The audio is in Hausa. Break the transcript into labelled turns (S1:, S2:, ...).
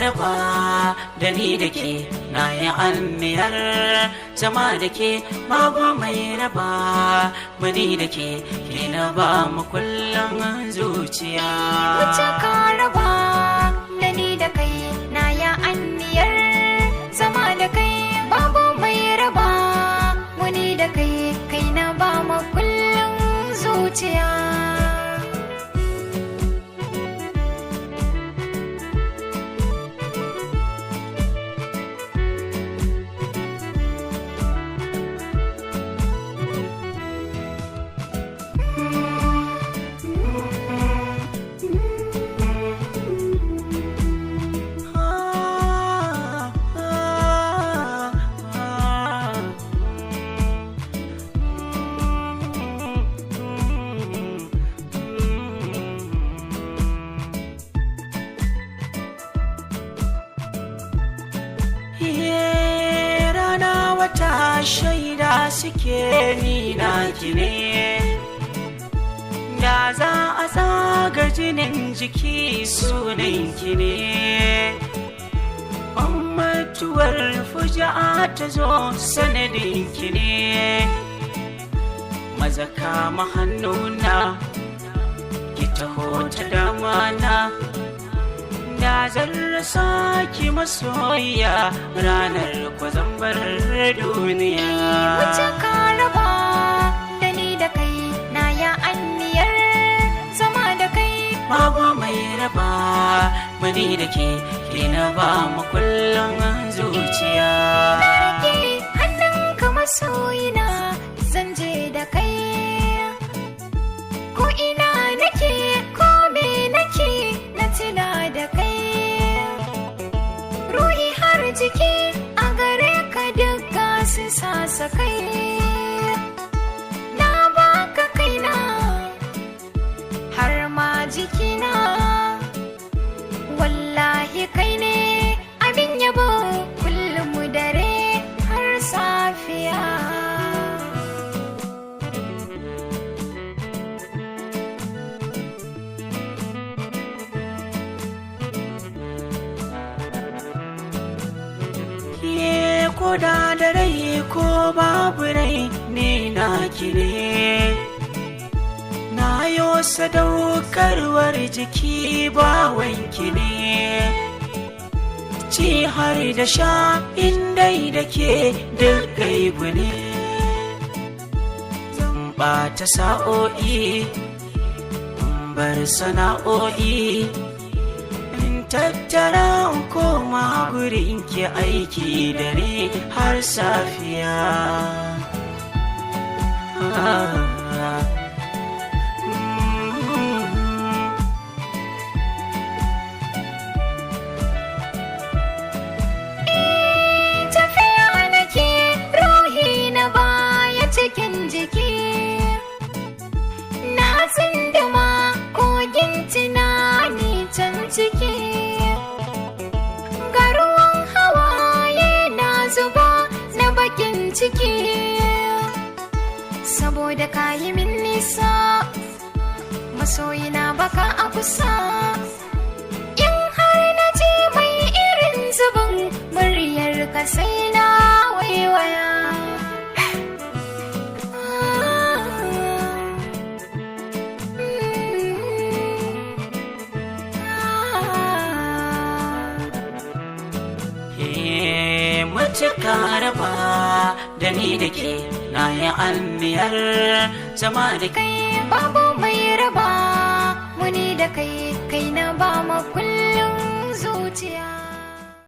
S1: raba da ni da ke na yi anniyar zama da ke babu mai raba mani da ke na ba mu kullum zuciya.
S2: Wacce ka raba da ni da kai na yi anniyar zama da kai babu mai raba mani da kai na ba mu kullum zuciya.
S1: Wata shaida suke ni na ne, da za a zaga jinin jiki sunan ki ne. Mutuwar fuja'a ta zo sanadin ki ne, maza kama hannuna ki taho ta damana. Da zan rasa ki masoyiya ranar kwazambar duniya.
S2: Wacce ka raba da ni da kai na ya anniyar zama da kai
S1: babu mai raba mani da ke na ba mu kullum zuciya.
S2: Na rike hannunka masoyina zan je da kai ko ina nake ko me nake na tuna da kai. Ruhi har jiki a gare ka duka su sasa kai. Na baka kaina har ma jikina, wallahi kai ne abin yabo kullum dare har safiya.
S1: Ko da da rai ko babu rai ne na ne, na yo sadaukarwar jiki bawanki ne. Ci har da sha indai da ke duk gaibu ne, zan ɓata sa'o'i bar sana'o'i tattara koma gurin ki aiki dare har safiya.
S2: Tafiya nake ruhi na baya cikin jiki, na tsindima kogin tunani can ciki. Ciki saboda kayi min nisa masoyina baka a kusa. In har na ji mai irin zubin muryar ka sai na waiwaya.
S1: Wacce ka raba da ni da ke na yi anniyar zama da
S2: kai babu mai raba muni da kai na ba mu kullum zuciya.